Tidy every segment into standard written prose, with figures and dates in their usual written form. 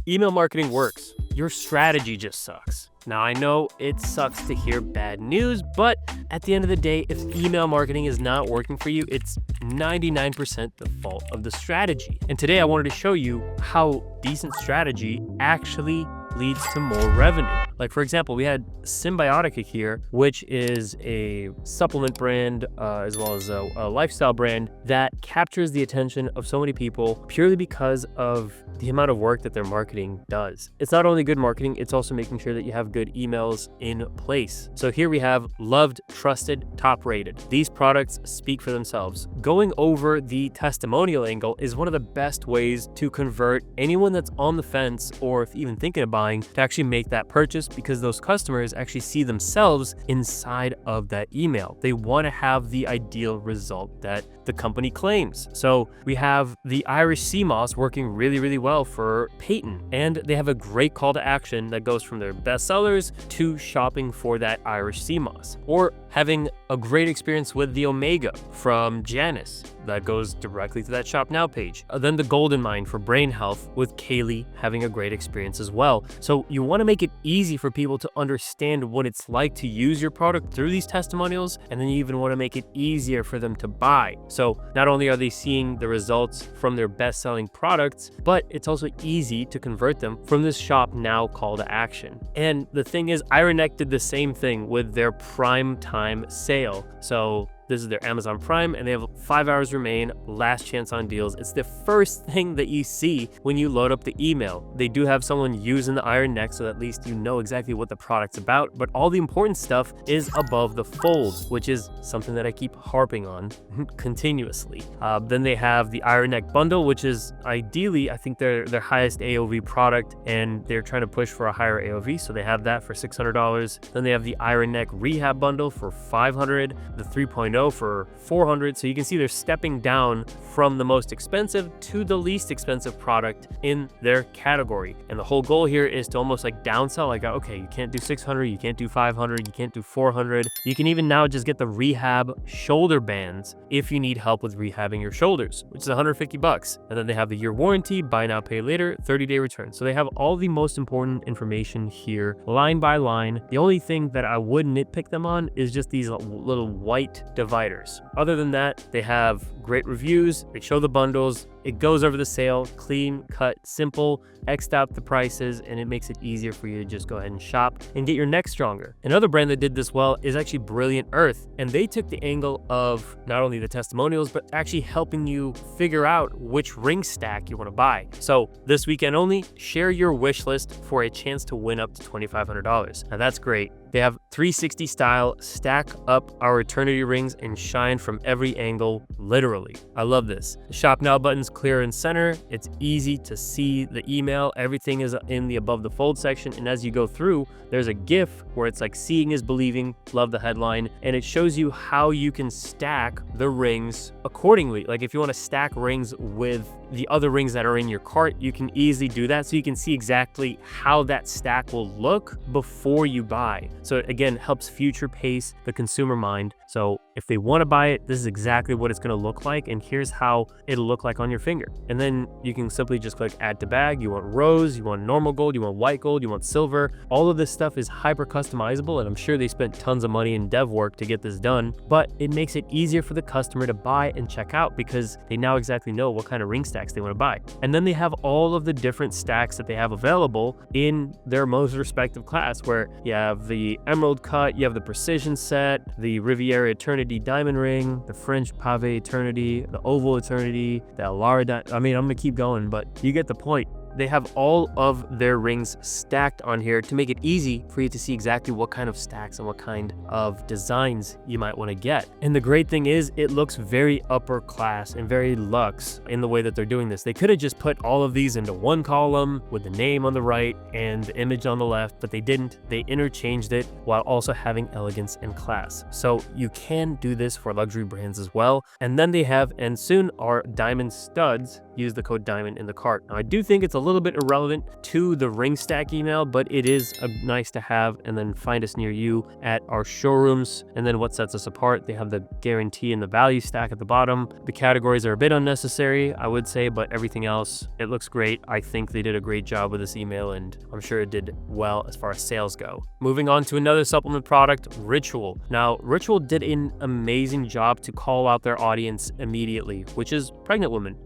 Email marketing works. Your strategy just sucks. Now, I know it sucks to hear bad news, but at the end of the day, if email marketing is not working for you, it's 99% the fault of the strategy. And today I wanted to show you how decent strategy actually leads to more revenue. Like, for example, we had Symbiotica here, which is a supplement brand as well as a lifestyle brand that captures the attention of so many people purely because of the amount of work that their marketing does. It's not only good marketing, it's also making sure that you have good emails in place. So here we have loved, trusted, top rated. These products speak for themselves. Going over the testimonial angle is one of the best ways to convert anyone that's on the fence or if even thinking of buying to actually make that purchase, because those customers actually see themselves inside of that email. They want to have the ideal result that the company claims. So we have the Irish sea moss working really, really well for Peyton, and they have a great call to action that goes from their best sellers to shopping for that Irish sea moss, or having a great experience with the Omega from Janice that goes directly to that Shop Now page. Then the Golden Mine for brain health with Kaylee having a great experience as well. So you want to make it easy for people to understand what it's like to use your product through these testimonials, and then you even want to make it easier for them to buy. So not only are they seeing the results from their best-selling products, but it's also easy to convert them from this Shop Now call to action. And the thing is, Ironeck did the same thing with their prime time sale. So this is their Amazon Prime, and they have 5 hours remain, last chance on deals. It's the first thing that you see when you load up the email. They do have someone using the Iron Neck, so at least you know exactly what the product's about, but all the important stuff is above the fold, which is something that I keep harping on continuously. Then they have the Iron Neck bundle, which is ideally, I think their highest AOV product, and they're trying to push for a higher AOV, so they have that for $600. Then they have the Iron Neck Rehab bundle for $500, the 3.0 for $400. So you can see they're stepping down from the most expensive to the least expensive product in their category. And the whole goal here is to almost like downsell, like, okay, you can't do 600, you can't do 500, you can't do 400. You can even now just get the rehab shoulder bands if you need help with rehabbing your shoulders, which is $150. And then they have the year warranty, buy now, pay later, 30-day return. So they have all the most important information here, line by line. The only thing that I would nitpick them on is just these little white dividers. Other than that, they have great reviews, they show the bundles, it goes over the sale, clean, cut, simple, X'd out the prices, and it makes it easier for you to just go ahead and shop and get your neck stronger. Another brand that did this well is actually Brilliant Earth, and they took the angle of not only the testimonials, but actually helping you figure out which ring stack you want to buy. So this weekend only, share your wish list for a chance to win up to $2,500. Now that's great. They have 360 style, stack up our eternity rings and shine from every angle, literally. I love this. The Shop Now button's clear and center. It's easy to see the email. Everything is in the above the fold section. And as you go through, there's a GIF where it's like seeing is believing, love the headline. And it shows you how you can stack the rings accordingly. Like if you want to stack rings with the other rings that are in your cart, you can easily do that. So you can see exactly how that stack will look before you buy. So it again helps future pace the consumer mind. So if they want to buy it, this is exactly what it's going to look like, and here's how it'll look like on your finger. And then you can simply just click add to bag. You want rose, you want normal gold, you want white gold, you want silver. All of this stuff is hyper customizable, and I'm sure they spent tons of money in dev work to get this done, but it makes it easier for the customer to buy and check out because they now exactly know what kind of ring stacks they want to buy. And then they have all of the different stacks that they have available in their most respective class, where you have the emerald cut, you have the precision set, the Riviera Eternity diamond ring, the French Pave Eternity, the Oval Eternity, the Alara. I mean, I'm gonna keep going, but you get the point. They have all of their rings stacked on here to make it easy for you to see exactly what kind of stacks and what kind of designs you might want to get. And the great thing is it looks very upper class and very luxe in the way that they're doing this. They could have just put all of these into one column with the name on the right and the image on the left, but they didn't. They interchanged it while also having elegance and class. So you can do this for luxury brands as well. And then they have, and soon, our diamond studs. Use the code DIAMOND in the cart. Now I do think it's a little bit irrelevant to the ring stack email, but it is nice to have. And then find us near you at our showrooms. And then what sets us apart, they have the guarantee and the value stack at the bottom. The categories are a bit unnecessary, I would say, but everything else, it looks great. I think they did a great job with this email, and I'm sure it did well as far as sales go. Moving on to another supplement product, Ritual. Now, Ritual did an amazing job to call out their audience immediately, which is pregnant women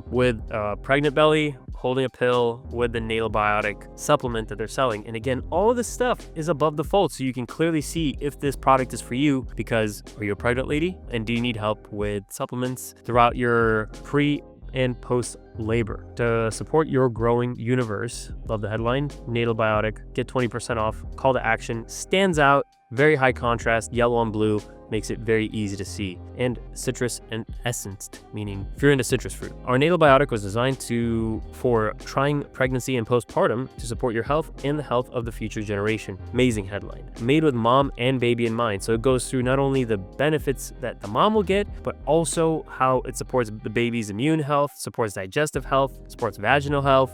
with a pregnant belly, holding a pill with the nail biotic supplement that they're selling. And again, all of this stuff is above the fold, so you can clearly see if this product is for you, because are you a pregnant lady and do you need help with supplements throughout your pre and post labor to support your growing universe? Love the headline. Natal biotic, get 20% off. Call to action stands out, very high contrast, yellow and blue, makes it very easy to see, and citrus and essenced, meaning if you're into citrus fruit. Our natal biotic was designed for trying pregnancy and postpartum to support your health and the health of the future generation. Amazing headline. Made with mom and baby in mind. So it goes through not only the benefits that the mom will get, but also how it supports the baby's immune health, supports digestive health, supports vaginal health,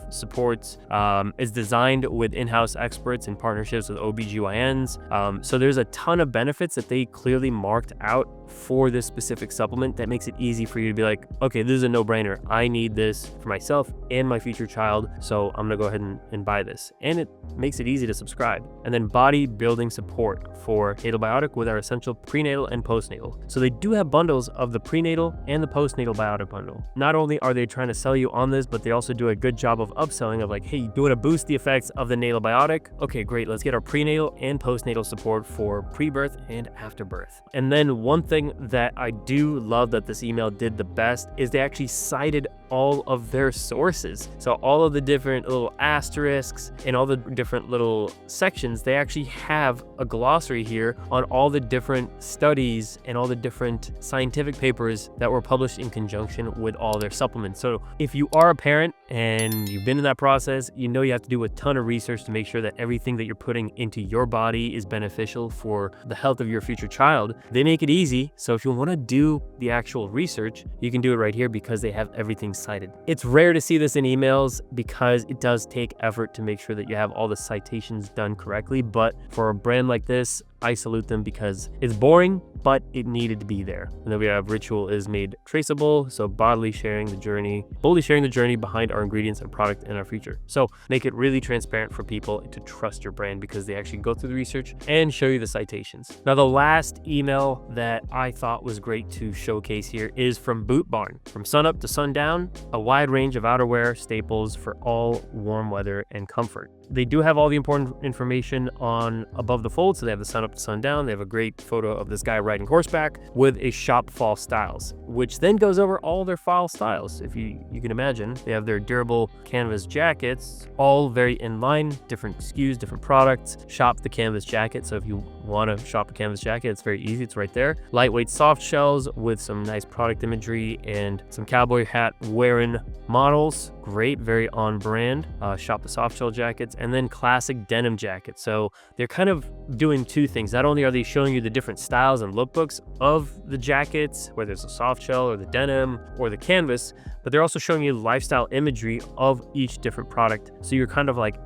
is designed with in-house experts in partnerships with OBGYNs. So there's a ton of benefits that they clearly marked out for this specific supplement that makes it easy for you to be like, okay, this is a no-brainer. I need this for myself and my future child, so I'm gonna go ahead and buy this. And it makes it easy to subscribe. And then body building support for Natal Biotic with our essential prenatal and postnatal. So they do have bundles of the prenatal and the postnatal biotic bundle. Not only are they trying to sell you on this, but they also do a good job of upselling of like, hey, you want to boost the effects of the Natal Biotic? Okay, great. Let's get our prenatal and postnatal support for pre-birth and after birth. And then one thing that I do love that this email did the best is they actually cited all of their sources. So all of the different little asterisks and all the different little sections, they actually have a glossary here on all the different studies and all the different scientific papers that were published in conjunction with all their supplements. So if you are a parent and you've been in that process, you know you have to do a ton of research to make sure that everything that you're putting into your body is beneficial for the health of your future child. They make it easy. So if you want to do the actual research, you can do it right here because they have everything cited. It's rare to see this in emails because it does take effort to make sure that you have all the citations done correctly. But for a brand like this, I salute them because it's boring, but it needed to be there. And then we have Ritual is made traceable, so boldly sharing the journey behind our ingredients and product and our future. So make it really transparent for people to trust your brand because they actually go through the research and show you the citations. Now, the last email that I thought was great to showcase here is from Boot Barn. From sunup to sundown, a wide range of outerwear staples for all warm weather and comfort. They do have all the important information on above the fold. So they have the sun up to sundown. They have a great photo of this guy riding horseback with a shop fall styles, which then goes over all their fall styles. If you can imagine, they have their durable canvas jackets, all very in line, different SKUs, different products. Shop the canvas jacket. So if you want to shop a canvas jacket, it's very easy. It's right there. Lightweight soft shells with some nice product imagery and some cowboy hat wearing models. Great, very on brand. Shop the soft shell jackets, and then classic denim jackets. So they're kind of doing two things. Not only are they showing you the different styles and lookbooks of the jackets, whether it's a soft shell or the denim or the canvas, but they're also showing you lifestyle imagery of each different product. So you're kind of like,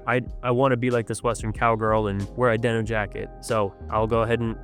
I want to be like this Western cowgirl and wear a denim jacket. So I'll go ahead and,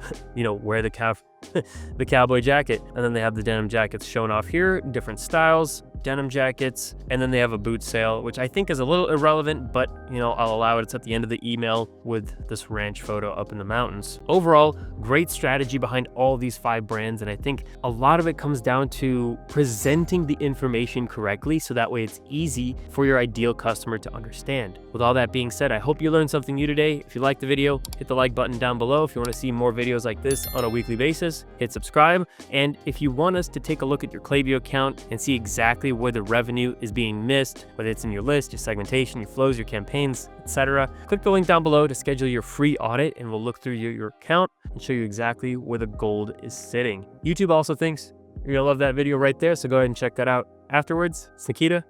wear the cowboy jacket. And then they have the denim jackets shown off here, different styles, denim jackets, and then they have a boot sale, which I think is a little irrelevant, but I'll allow it. It's at the end of the email with this ranch photo up in the mountains. Overall, great strategy behind all these 5 brands, and I think a lot of it comes down to presenting the information correctly so that way it's easy for your ideal customer to understand. With all that being said, I hope you learned something new today. If you liked the video, hit the like button down below. If you want to see more videos like this on a weekly basis, hit subscribe. And if you want us to take a look at your Klaviyo account and see exactly where the revenue is being missed, whether it's in your list, your segmentation, your flows, your campaigns, etc., click the link down below to schedule your free audit, and we'll look through your account and show you exactly where the gold is sitting. YouTube also thinks you're gonna love that video right there, so go ahead and check that out afterwards. It's Nikita,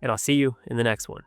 and I'll see you in the next one.